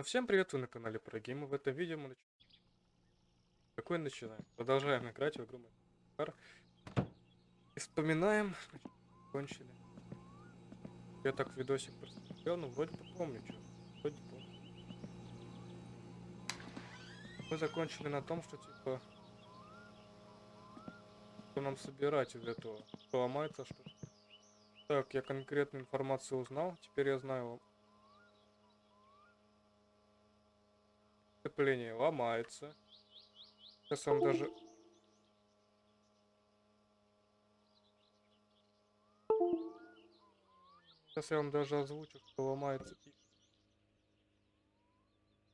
Всем привет, вы на канале ProGame. В этом видео мы начинаем. Продолжаем играть в игру Car. И вспоминаем, кончили. Я так видосик просмотрел, ну вроде бы помню, что. Вроде помню. Мы закончили на том, что типа, что нам собирать из этого. Что ломается, что. Так, я конкретную информацию узнал. Теперь я знаю, сцепление ломается. Сейчас я вам даже... Сейчас я вам даже озвучу, что ломается.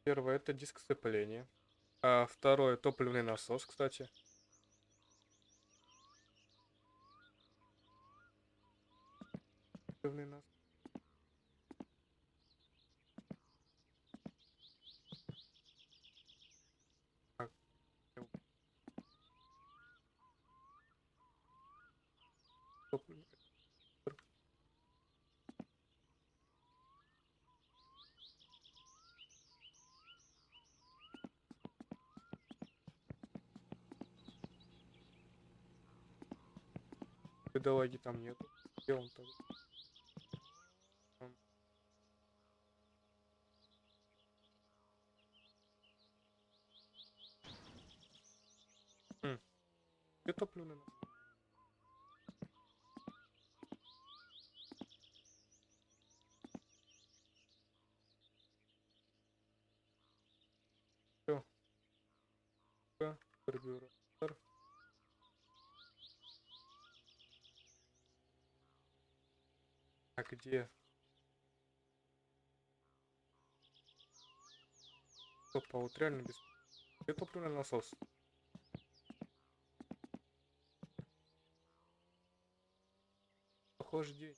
Первое это диск сцепления. А второе топливный насос, кстати. Топливный насос. Так, топливный. Бедолаги там нету. Где он там? Там. Хм. Где топливный насос? Всё. Карбюратор. А где? Опа, вот реально без... Где топливный насос? Охлаждение.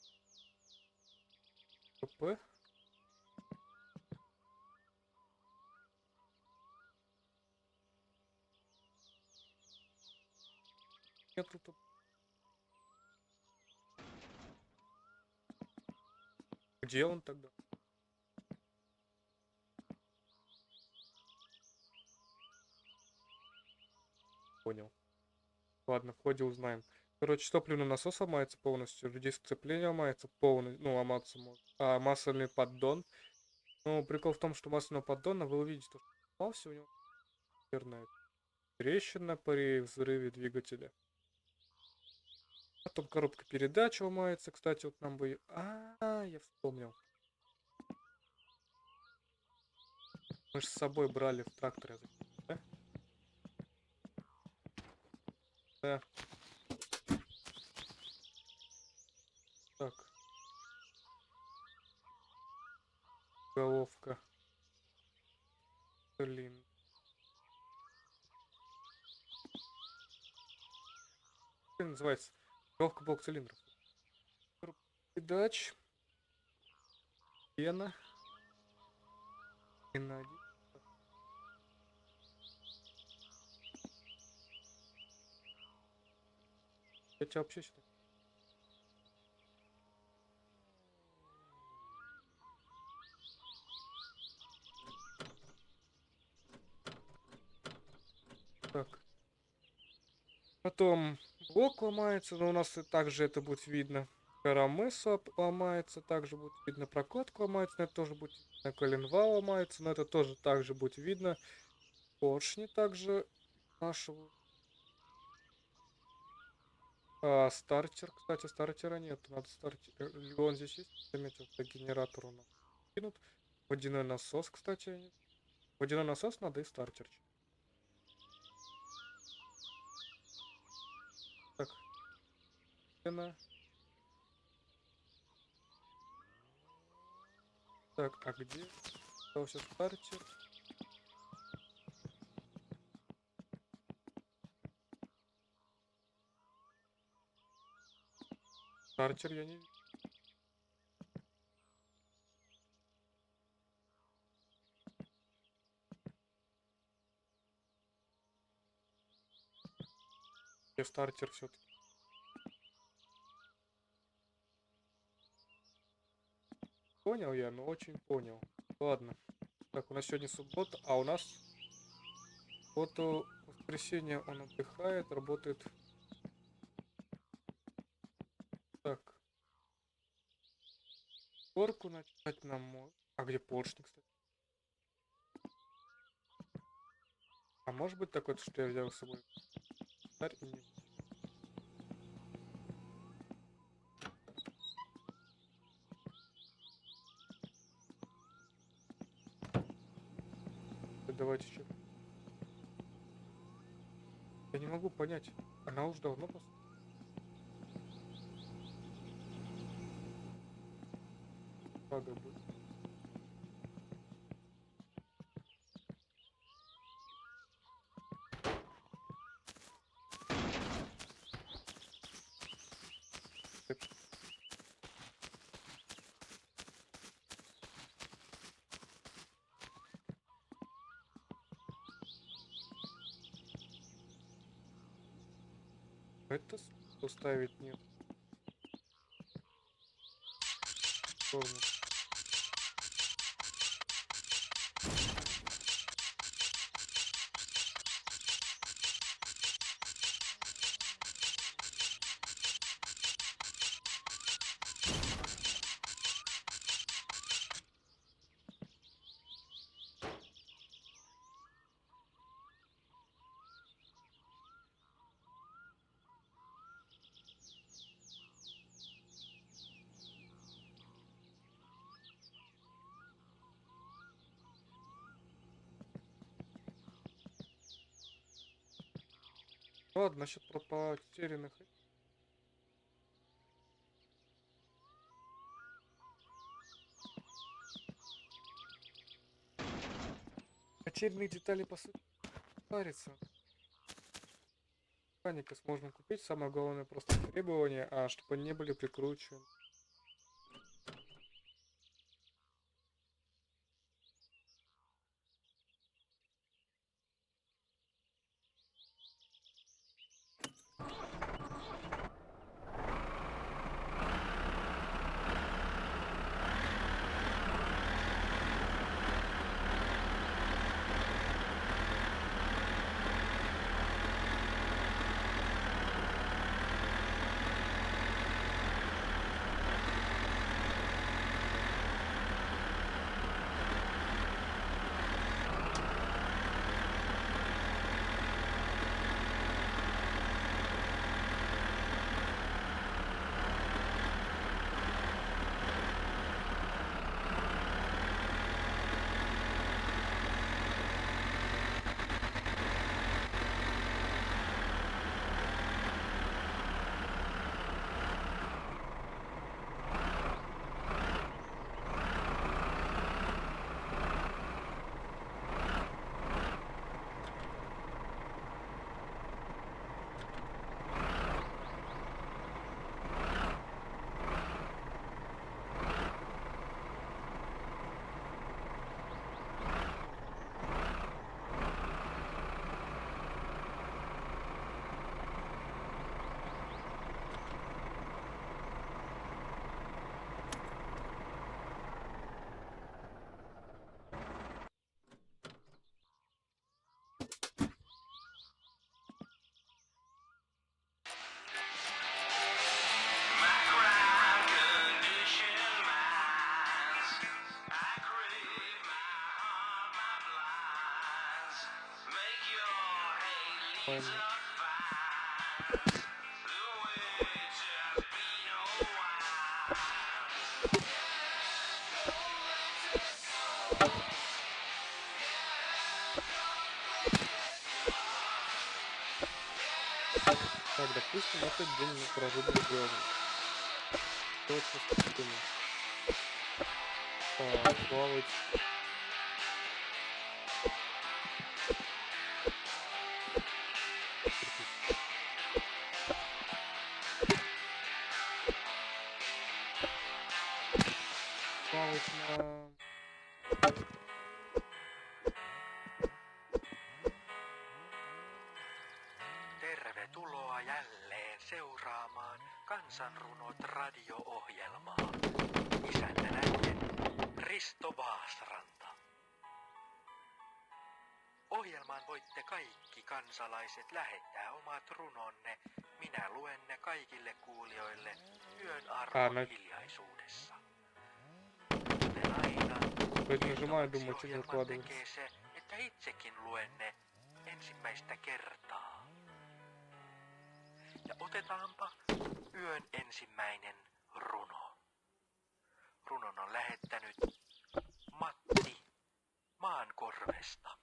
ПП? Нету топ... Где он тогда? Понял. Ладно, в ходе узнаем. Короче, топливный насос ломается полностью, диск сцепления ломается полностью, ну, ломаться может. А масляный поддон. Ну, прикол в том, что масляного поддона, вы увидите, что сломался у него, наверное, трещина при взрыве двигателя. Потом коробка передач ломается, кстати, вот нам бы... Я вспомнил. Мы же с собой брали в тракторе, да? Да. Так, головка. Блин. Как называется? Головка блок цилиндров. Коробка передач. Пена. Пена один. Я тебя вообще считаю. Так. Потом блок ломается, но у нас и также это будет видно. Карамыса ломается, также будет видно. Прокладка ломается, но это тоже будет видно. Коленвал ломается, но это тоже также будет видно. Поршни также нашего. Стартер, кстати, стартера нет. Надо стартер. Он здесь есть? Заметил, что генератор у нас кинут. Водяной насос, кстати. Водяной насос надо и стартер. Так, пена. Так, а где? Остался стартер. Стартер я не вижу. Где стартер все-таки? Понял я, но очень понял. Ладно. Так, у нас сегодня суббота, а у нас вот воскресенье он отдыхает, работает. Так, горку начать нам можно. А где поршни, кстати? А может быть такое, что я взял с собой фонарь и не... Давайте еще. Я не могу понять. Она уже давно поставлена будет. Так, это уставить нет. В сторону. Ладно, насчет про потерянных. Потерянные детали, по сути, парятся. Механика можно купить, самое главное просто требования, а чтобы они не были прикручены. Правильно. Так, допустим, этот день мы проводим звездный. Точно спокойно. Плавать. Плавать на... Tervetuloa jälleen seuraamaan Kansanrunot radio-ohjelmaa. Isännänäinen Risto Vaasranta. Ohjelmaan voitte kaikki kansalaiset lähettää omat runonne. Minä luen ne kaikille kuulijoille yön arvon hiljaisuudessa. Kuten aina, Ведь нажимаю, ehtovaksi думаю, что не ohjelman выкладывается. tekee se, että itsekin luen ne ensimmäistä kertaa. Ja otetaanpa yön ensimmäinen runo. Runon on lähettänyt Matti Maankorvesta.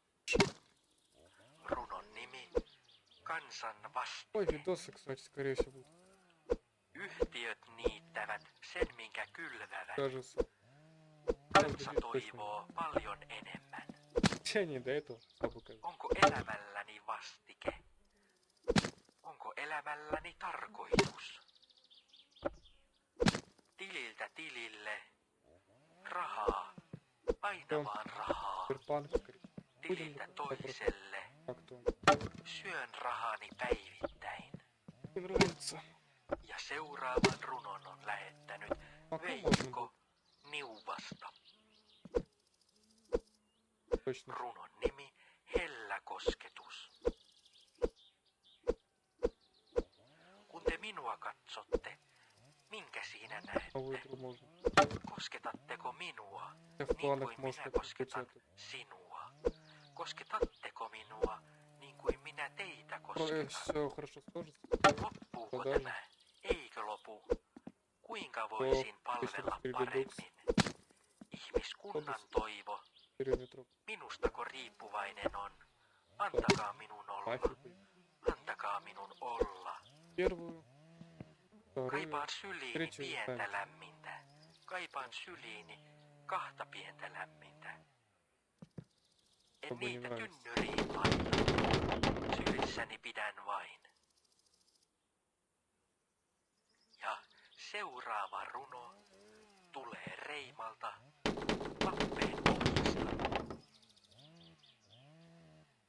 Runon nimi Kansan Ой, vastike. видосы, кстати, скорее всего будут. Yhtiöt niittävät sen, minkä kylvävät. Кажется. Kansa toivoo paljon enemmän. Хотя не до этого. Слабо как. Onko elämälläni vastike? Onko elämälläni tarkoitus? Tililtä tilille. Rahaa. Aina vaan rahaa. Киберпанк, скорее. Tililtä toiselle. Как-то. Syön rahani päivittäin. Мне нравится. Ja seuraavan runon on lähettänyt Veikko Niuvasta. Точно. Runon nimi Hellä kosketus. Kun te minua katsotte, minkä siinä näette? Новую игру можно. Kosketatteko minua Я в niin планах, kuin может, minä это kosketan быть sinua? Kosketatteko minua niin kuin minä teitä kosketan? Все хорошо сложится. Loppuuko Todella. tämä? Eikö lopu? Kuinka voisin palvella paremmin? Ihmiskunnan toivo, Периметров. minustako riippuvainen on? Antakaa minun olla, Мафию. antakaa minun olla. Первую. Вторую. Kaipaan syliini Tretью pientä ставим. lämmintä. Kaipaan syliini kahta pientä lämmintä. En Чтобы не niitä nravится. tynnyriin laita. Sylissäni pidän vain. Ja seuraava runo tulee Reimalta Lappeen pohjasta.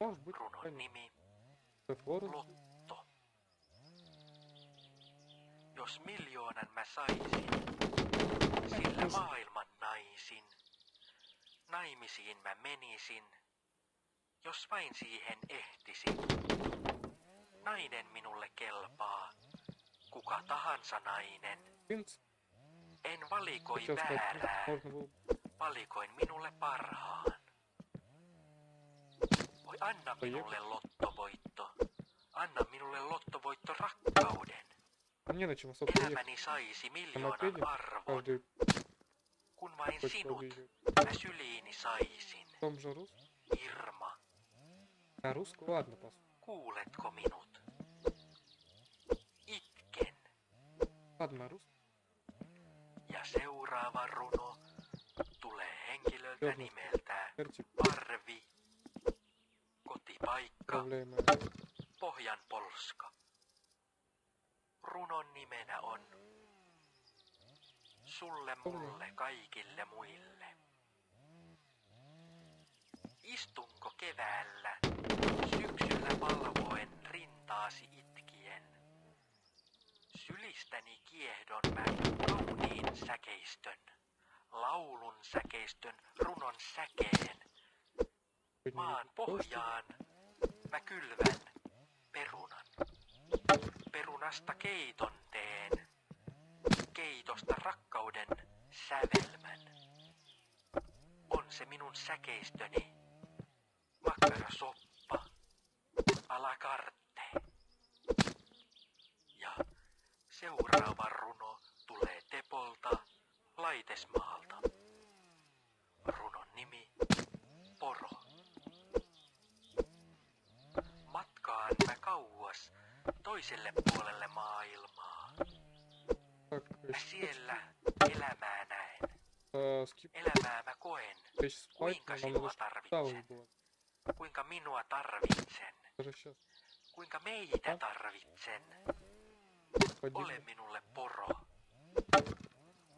Может быть, Runon конечно. nimi Форум. Lotto. Jos miljoonan mä saisin, sillä maailman naisin. Naimisiin mä menisin, jos vain siihen ehtisin. Nainen minulle kelpaa, kuka tahansa nainen. В принципе, En valikoi хотел сказать, väärää, можно было valikoin minulle parhaan. Voi anna minulle lottovoitto, anna minulle lottovoitto rakkauden. А не на чем особо ехать. Elämäni saisi На miljoonan мопеде arvon, каждый kun vain хочет sinut объезжать. mä syliini saisin. В том же русском. Irma, На русском, ладно, посмотрим. kuuletko minut? Itken. Ладно, на русском. Ja seuraava runo tulee henkilöltä Joo. nimeltään Эрти, Arvi. Kotipaikka проблемы. Pohjanpolska. Runon nimenä on Sulle mulle kaikille muille. Istunko keväällä, syksyllä valvoen rintaasi itkien? Sylistäni kiehdon mä kauniin säkeistön, laulun säkeistön, runon säkeen. Maan pohjaan mä kylvän perunan. Perunasta keiton teen, keitosta rakkauden sävelmän. On se minun säkeistöni, makkarasoppa, à la carte. Ja seuraava runo tulee Tepolta, Laitesmaalta. Runon nimi Poro. Matkaan mä kauas toiselle puolelle maailmaa. Так, Mä siellä elämää näen. скип. Elämää mä koen, Я сейчас спать, kuinka но нам sinua надо ставить tarvitsen. было. Kuinka minua tarvitsen. Даже сейчас. Kuinka meitä tarvitsen. Ole Погибли. minulle poro.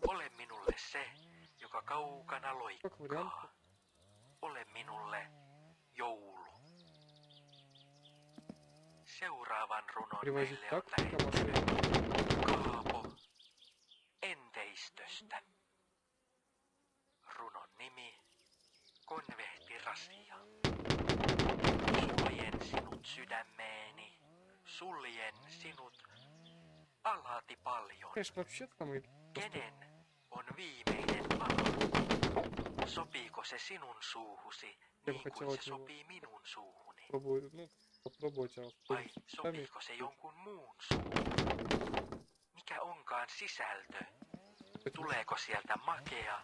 Ole minulle se, joka kaukana Как loikkaa. вариант. Ole minulle joulu. Seuraavan runon Привозить meille on так, как lähettänyt машина. Kaapo Enteistöstä. Runon nimi Konvehtirasia. sydämeeni, suljen sinut alati paljon. Конечно, вообще-то мы Kenen on viimeinen ala? Sopiiko se sinun suuhusi niin kuin se sopii minun suuhuni? попробую, ну, попробовать, а Vai сами. sopiiko se jonkun muun suuhun? Mikä onkaan sisältö? Tuleeko sieltä makea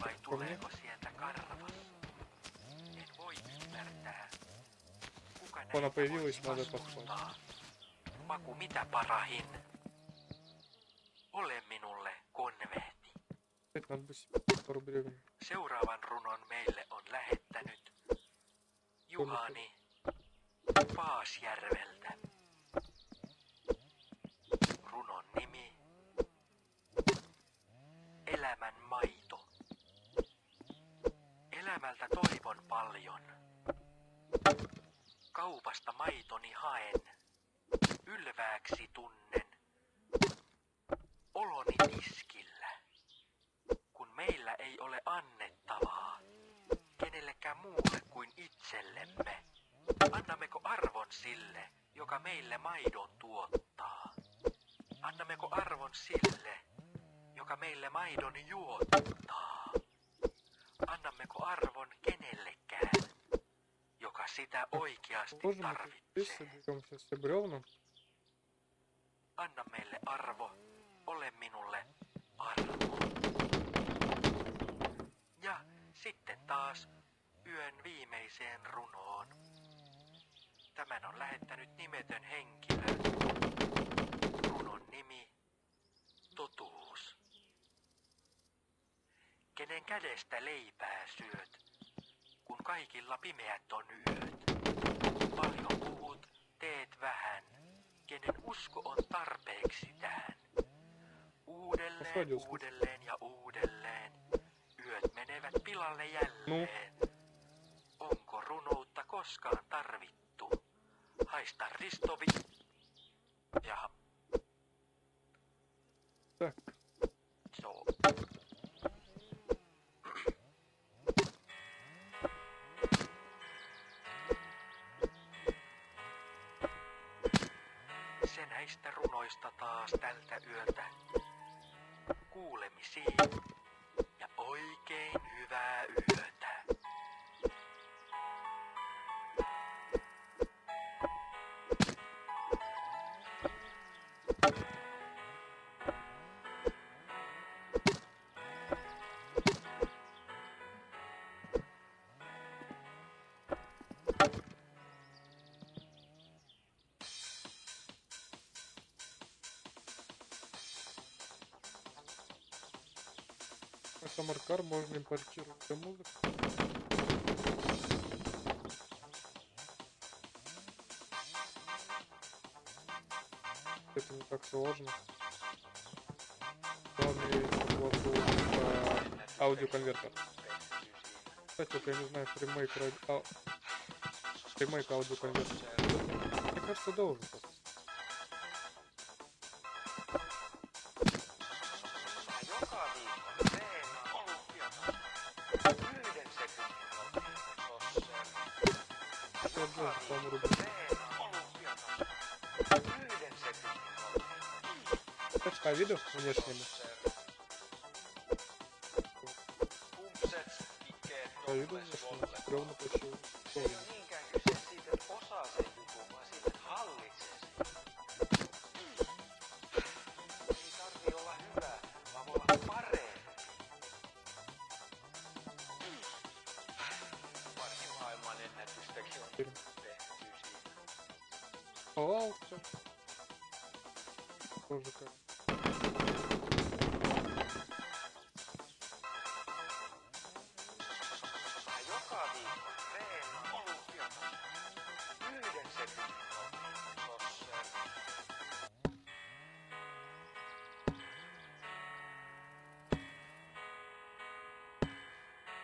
vai tuleeko sieltä karvas? En voi ymmärtää. Kuka Она näitä появилась, voisi надо поспать. vastustaa? Maku mitä parahin? Ole minulle konvehti. Опять надо бы себе пару бревен. Seuraavan runon meille on lähettänyt Juhani Paasjärveltä. Runon nimi Elämän maito. Elämältä toivon paljon. Kaupasta maitoni haen. Ylvääksi tunnen. Oloni tiskillä. Kun meillä ei ole annettavaa. Kenellekään muulle kuin itsellemme. Annammeko arvon sille, joka meille maidon tuottaa? Annammeko arvon sille, joka meille maidon juottaa? Annammeko arvon kenellekään, joka sitä oikeasti Можем мы здесь tarvitsee? соберем сейчас все бревна. Anna meille arvo, ole minulle arvo. Ja sitten taas yön viimeiseen runoon. Tämän on lähettänyt nimetön henkilö. Runon nimi Totuus. Kenen kädestä leipää syöt, kun kaikilla pimeät on yöt? Paljon puhut, teet vähän. Kenen usko on tarpeeksi tähän? Uudelleen, uudelleen ja uudelleen. Yöt menevät pilalle jälleen. Onko runoutta koskaan tarvittu? Haista Ristovi. Jaha, Так, so. Se näistä runoista taas tältä yöltä. Kuulemisiin ja oikein hyvää yötä. Самаркар можно импортировать эту музыку. Это не так сложно. Главное, чтобы у вас был аудиоконвертер. Кстати, вот я не знаю, ремейк аудиоконвертер. Мне кажется, должен. Joka viikko Veena Olympiata. 1 sekunnin sosser. Joka viikko Veena Olympiata. 1 sekunnin Кстати, по виду внешнему. Pumpsets, ikkeet, По виду nolles, внешнему. volles. Бревна почти. Se ei ole niinkään kyse siitä, että osaa sen jutun, vaan siitä, että hallitsee sen. Ei tarvii olla hyvä, vaan voi olla parempi. Varsin maailman ennätystäkin on tehty siitä. О, всё. Тоже как. Ja joka viikko Veena Olympiata. 1 sekunnin sosser.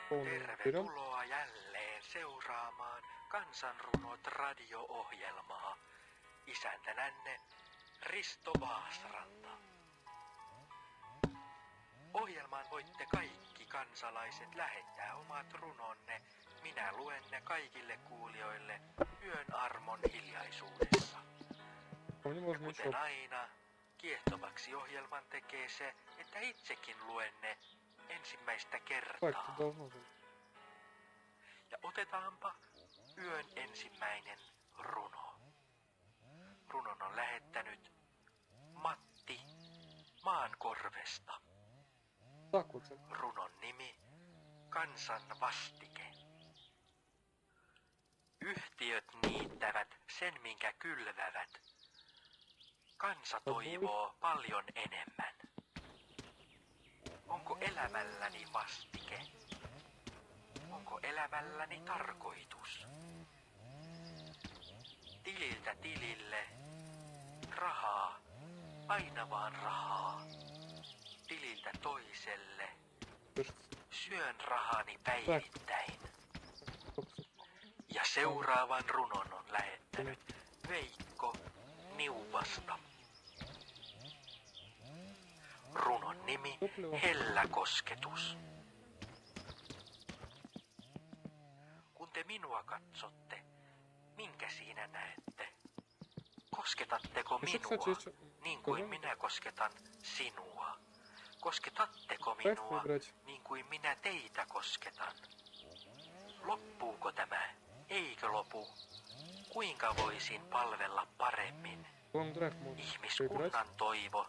Полный берем. Tervetuloa jälleen seuraamaan Kansanrunot radio-ohjelmaa. Isäntänänne Risto Vaasranta. Ohjelmaan voitte kaikki kansalaiset lähettää omat runonne Minä luen ne kaikille kuulijoille yön armon hiljaisuudessa. Мне Ja можно еще kuten aina, kiehtovaksi ohjelman tekee se, että itsekin luen ne ensimmäistä так, kertaa. ты должно быть. Ja otetaanpa yön ensimmäinen runo. Runon on lähettänyt Matti Maankorvesta. Так вот, это. Runon nimi Kansan vastike. Yhtiöt niittävät sen, minkä kylvävät. Kansa toivoo paljon enemmän. Onko elämälläni vastike? Onko elämälläni tarkoitus? Tililtä tilille rahaa, aina vaan rahaa. Tililtä toiselle Слышится? syön rahani päivittäin. Только что. Ja seuraavan runon on lähettänyt Veikko Niuvasta. Runon nimi Hellä kosketus. Kun te minua katsotte, minkä siinä näette? Kosketatteko Еще, minua кстати, niin kuin скажи, minä kosketan sinua? Kosketatteko как minua играть? niin kuin minä teitä kosketan? Loppuuko tämä? Eikö lopu? Kuinka voisin palvella paremmin? Long Drive можно поиграть. Ihmiskunnan toivo.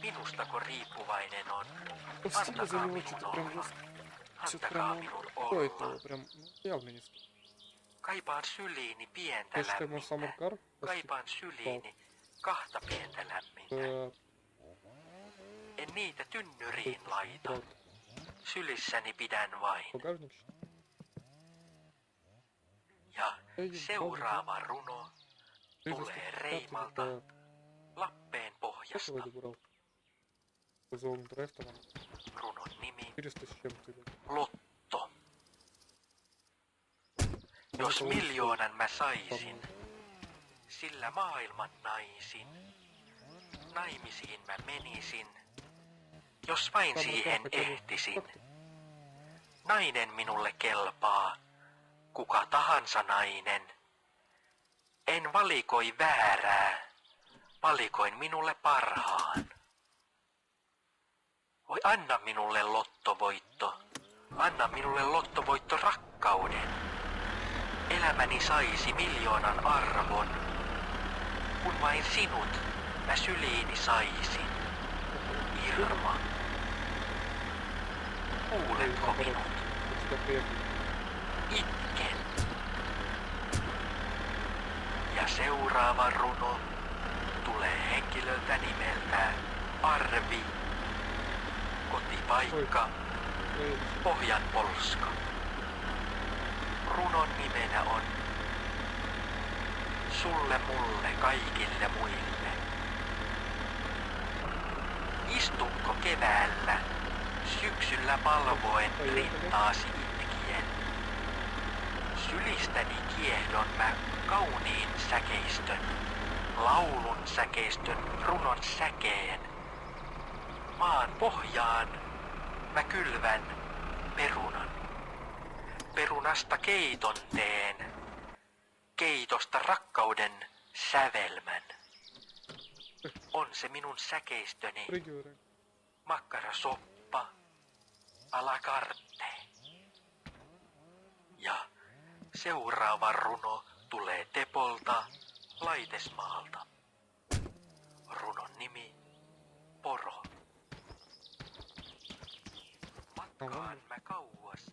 Minustako riippuvainen on? Вот в Steam за Antakaa него minun что-то прям olla. что-то Antakaa прям minun стоит того, olla. прям явно не стоит. Kaipaan syliini pientä Я считаю, мой Summer lämmintä. Car Kaipaan syliini kahta pientä lämmintä. En niitä tynnyriin laita. Sylissäni pidän vain. багажник. Ja seuraava runo tulee Reimalta Lappeen pohjasta. Сколько брал? За Long Drive там Runon nimi 400 с чем-то. Или... Lotto. Jos miljoonan mä saisin, sillä maailman naisin. Naimisiin mä menisin, jos vain siihen ehtisin. Nainen minulle kelpaa, kuka tahansa nainen. En valikoi väärää, valikoin minulle parhaan. Voi anna minulle lottovoitto, anna minulle lottovoitto rakkauden. Elämäni saisi miljoonan arvon, kun vain sinut mä syliini saisin. Irma, kuuletko minut? Что приехали? Itken. Ja seuraava runo tulee henkilöltä nimeltään Arvi. Kotipaikka Pohjanpolska. Runon nimenä on Sulle mulle kaikille muille. Istunko keväällä syksyllä palvoen rintaasi itkien? Sylistäni kiehdon mä kauniin säkeistön, laulun säkeistön runon säkeen. Maan pohjaan mä kylvän perunan. Perunasta keiton teen, keitosta rakkauden sävelmän. On se minun säkeistöni, Прыгивай. makkarasoppa, à la carte. Ja seuraava runo tulee Tepolta, Laitesmaalta. Runon nimi Poro. Matkaan mä kauas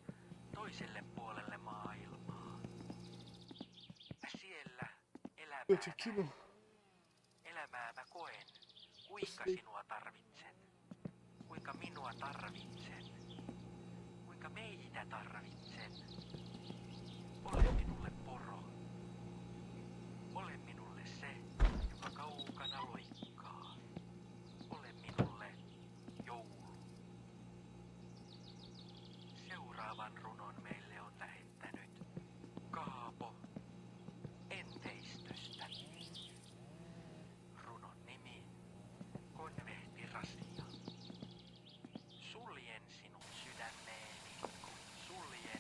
toiselle puolelle maailmaa. Mä siellä Кстати, кино. elämää mä koen, kuinka sinua tarvitsen, kuinka minua tarvitsen, kuinka meitä tarvitsen. Ole minulle poro, ole minulle se, joka kaukana loikkaa. Ole minulle joulu. Seuraavan runon meille on lähettänyt Kaapo Enteistöstä. Runon nimi Konvehtirasia. Suljen sinut sydämeeni, suljen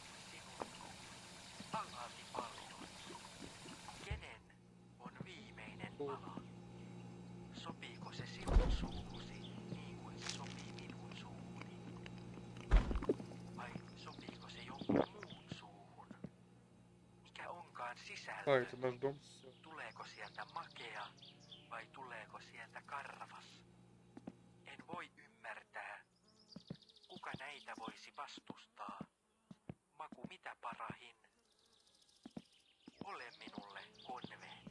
pala. Sopiiko se sinun suuhusi niin kuin se sopii minun suuhuni? Vai sopiiko se jonkun muun suuhun? Mikä onkaan А, sisältö? это наш дом. Всё. Tuleeko sieltä makea vai tuleeko sieltä karvas? En voi ymmärtää. Kuka näitä voisi vastustaa? Maku mitä parahin? Ole minulle konvehti.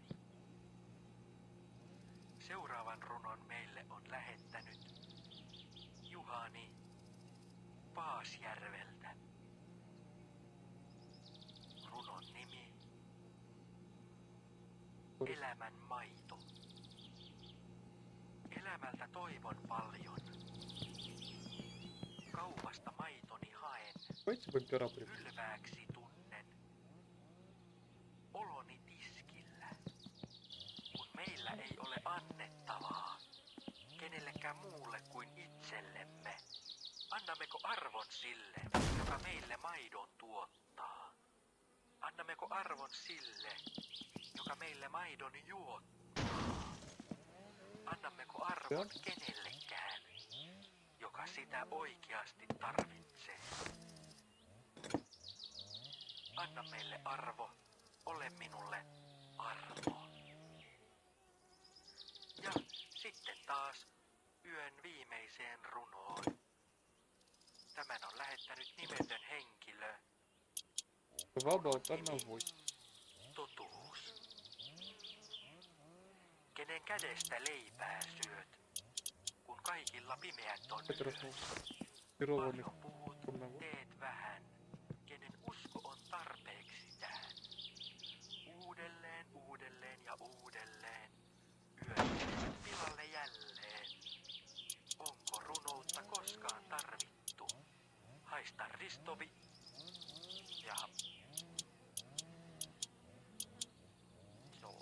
Seuraavan runon meille on lähettänyt Juhani Paasjärveltä. Runon nimi Elämän maito. Elämältä toivon paljon. Kaupasta maitoni haen, Давайте вампира прибьем. ylvääksi tunnen. Oloni tiskillä, kun meillä ei ole annettavaa. Kenellekään muulle kuin itsellemme. Annammeko arvon sille, joka meille maidon tuottaa? Annammeko arvon sille, joka meille maidon juottaa? Annammeko arvon kenellekään, joka sitä oikeasti tarvitsee? Anna meille arvo, ole minulle arvo. Ja sitten taas yön viimeiseen runoon. Tämän on lähettänyt nimetön henkilö. Два болта на 8. Totuus. Kenen kädestä leipää syöt, kun kaikilla pimeät on Это yöt? раз пированных Paljon puhut, одного. teet vähän, kenen usko on tarpeeksi tähän. Uudelleen, uudelleen ja uudelleen, yöt pilalle jälleen. Onko runoutta koskaan tarvittu? Haista Ristovi ja... Joo.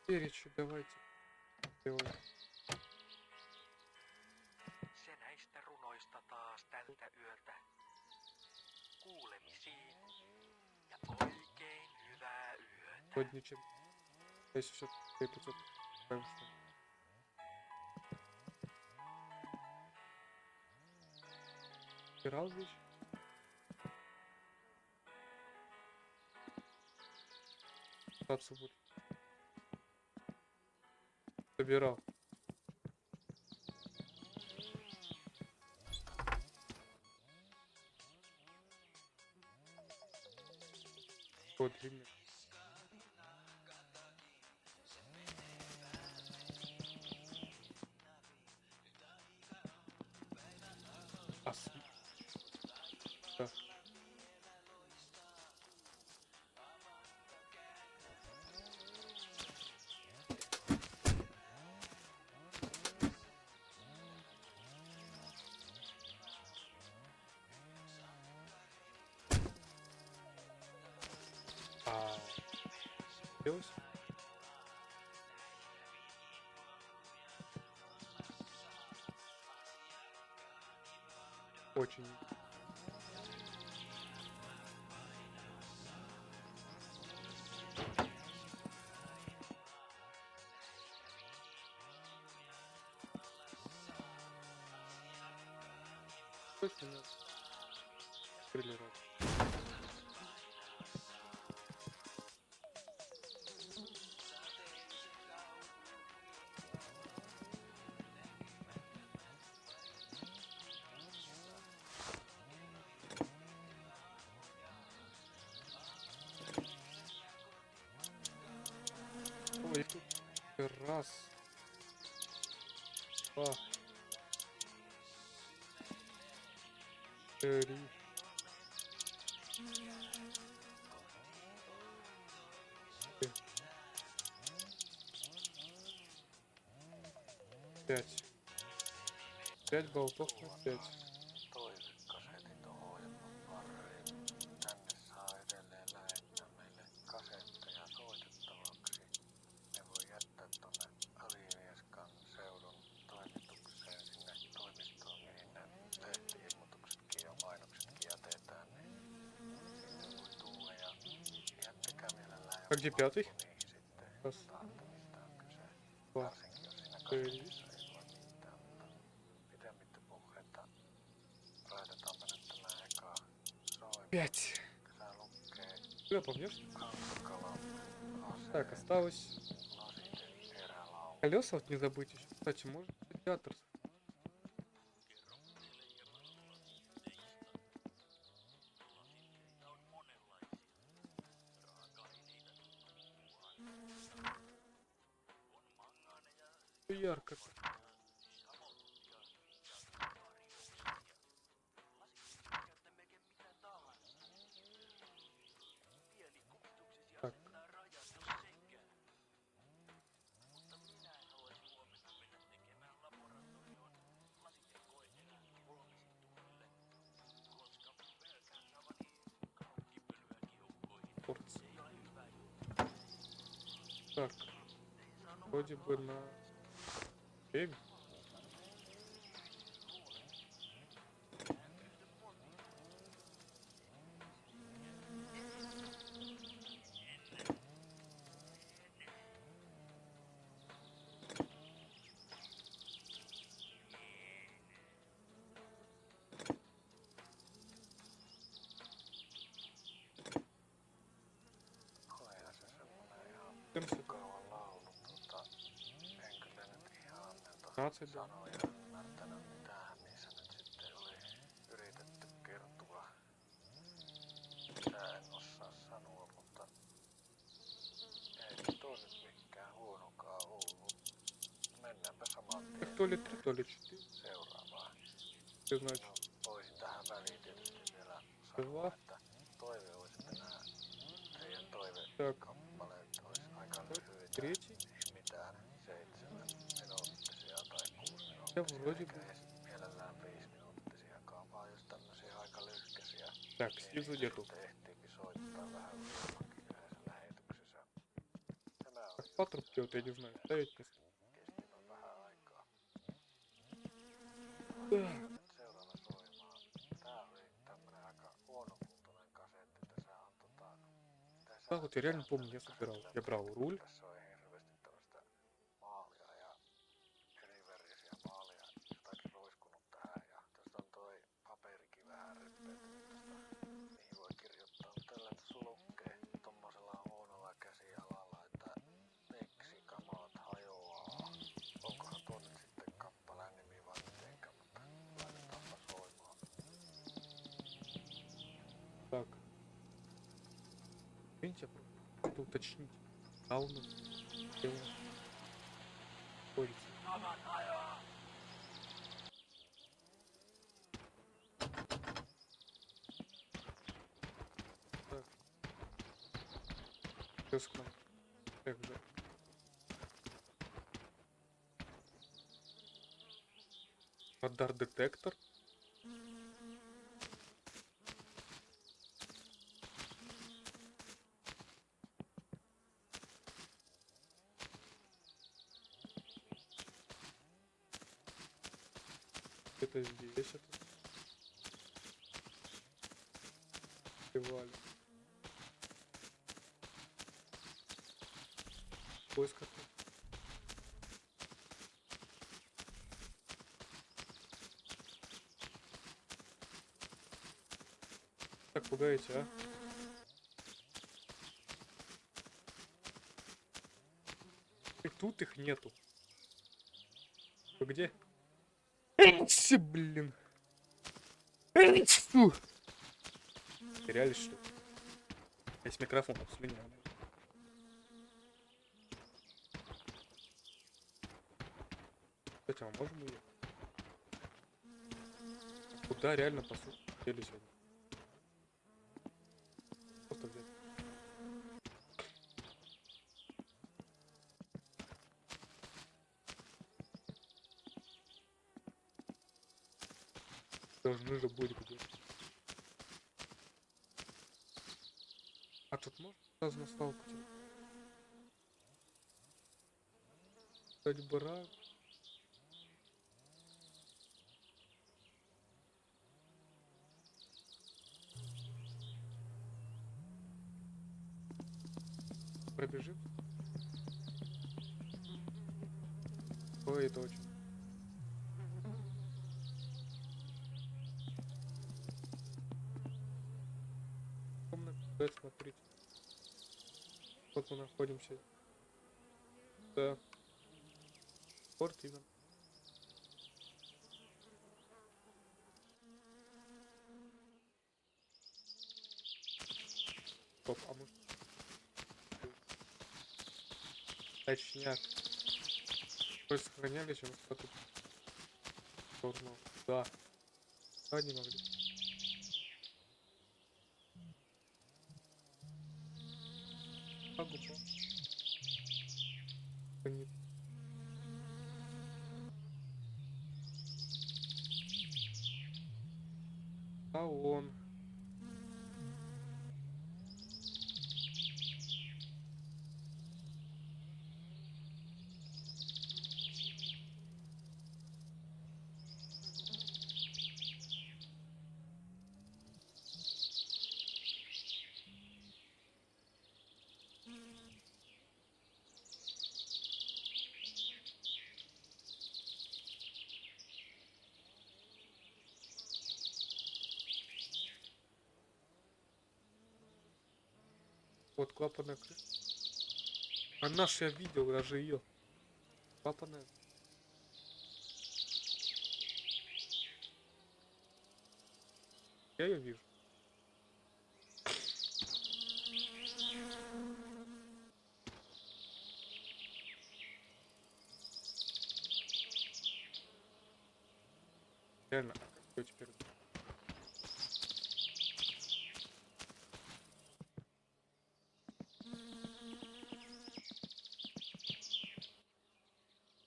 Перечи давайте. Делаем. Se näistä runoista taas tältä yöltä. Kuulemisiin ja oikein hyvää yötä. Годничек. Если все 500. Собирал здесь? Остаться будет. Собирал. Вот длинный. Да. Делось? Очень. Точно нет. Триллеров. Ой, тут раз, два, три, пять. 5 болтов на 5. Toivekasetit ohjelman pariin. Tänne saa edelleen lähettää meille kasetteja soitettavaksi. Ne voi jättää tonne Alivieskan seudun toimitukseen sinne toimistoon, mihin ne lehti-ilmoituksetkin ja mainoksetkin jätetään. Niin sinne voi tulla ja А где пятый? Niihin sitten Раз, tahto mistä on kyse. два, Varsinkin jos siinä три, kasetissa ei lue mitään, mutta pitemmittä puhetta raitetaan menettämään ekaa soimaan. пять. Tää lukee Куда помнешь? Ankalan Так, aseet, осталось lasite, erälaulu. колеса вот не забыть еще. Кстати, может театр. Ярко. Так, порция. Так, вроде бы на 7. Olihan se semmonen ihan 70, mukava laulu, en kyllä nyt ihan noita 15, да. sanoja ymmärtänyt, mitähän niissä nyt sitten oli yritetty kertoa. Sitä en osaa sanoa, mutta ei toi nyt mikään huonokaan ollut. Mennäänpä saman Так, tien то ли 3, то ли 4. seuraavaan. Ты значит, No, voisin tähän väliin tietysti vielä Hyvä. sanoa, että toive olisi, että nämä teidän так, toivekappaleet olisi aika lyhyitä. 3. Ei mitään 7-minuuttisia tai 6-minuuttisia, Ja вроде eikä бы. edes mielellään 5-minuuttisiakaan, vaan just tämmöisiä aika lyhkäisiä. Так, Niin снизу niitä нету. sitten ehtiikin soittaa vähän useammankin yhdessä lähetyksessä. Tämä Так, oli патрубки вот я не знаю, ставить не ставить. Kestipä vähän aikaa. Так, Nyt seuraava soimaan. Tää oli tämmönen aika huonokuntoinen kasetti. Tässä on tässä так вот я реально помню, я собирал. Я брал руль. tässä on hirveästi tämmöstä maalia ja erivärisiä maalia jotakin roiskunut tähän ja tästä on toi paperikin vähän repeätynyt tästä. Niihin voi kirjoittaa, mutta tällä tässä lukee tommosella huonolla käsialalla, että miksi kamat hajoaa. Onkohan tuo nyt sitten kappaleen nimi vai mitenkä, mutta laitetaanpa soimaan. Так. Видите, это уточнить. А у нас дело находится. Так. Сейчас к нам. Как же? Радар-детектор. Это здесь это. Фестиваль. Поиск какой. Так, пугаете, а? И тут их нету. Вы где? Эйч, блин. Эйч, фу. Терялись, что ли? Весь микрофон обслюнял. Кстати, а можем уехать? Куда реально по сути хотели сегодня? Просто взять. Должны же быть где. А тут можно сразу на свалку типа? Кстати, брак. Пробежим. Ой, это очень. Да, смотрите. Вот мы находимся. Да. Порт именно. Стоп, а может... Точняк. Мы сохранялись, у нас тут сторону. Да. Да, не могли. Погуба. Нет. А он. Вот клапанная крыша. А наш я видел, я же ее. Клапанная. Я ее вижу. Реально, а как ее теперь?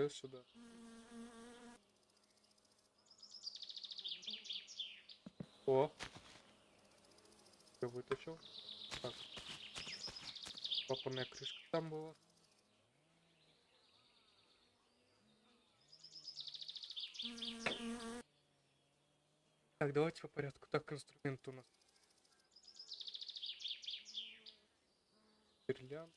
Сюда. О! Я вытащил. Так. Клапанная крышка там была. Так, давайте по порядку. Так, инструмент у нас. Бриллиант.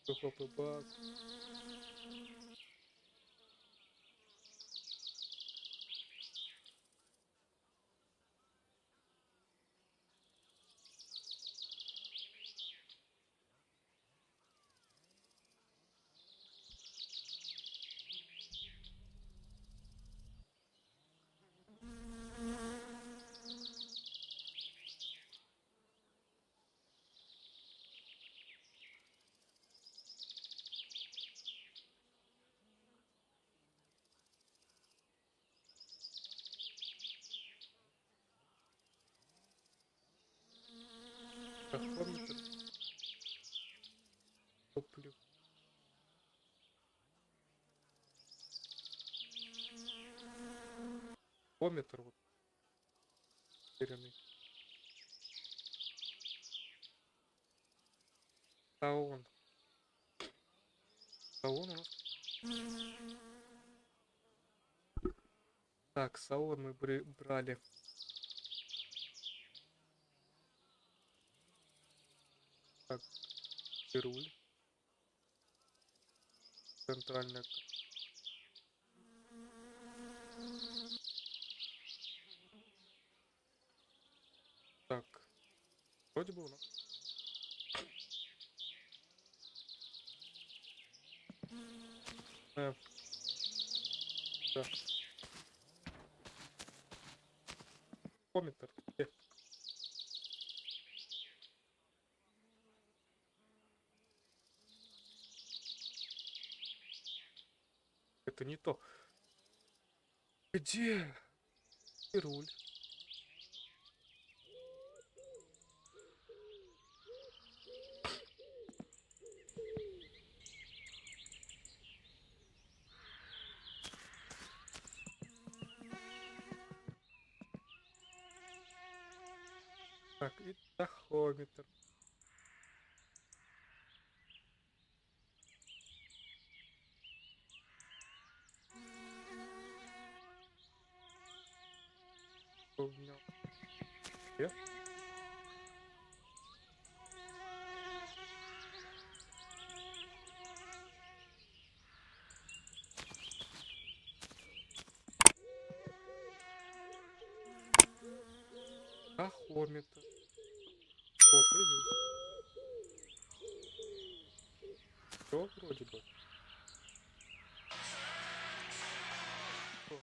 Выхлопный бак. Тахометр. Топлив. Тахометр вот. Уверенный. Саон. Саон у нас. Так, саон мы брали. Так, и руль. Центральная. Так. Вроде бы у нас. Да. Тахометр. Где? Это не то. Где? И руль. Так, и тахометр. выполнил. Где? Ахометр. О, привет. Все, вроде бы.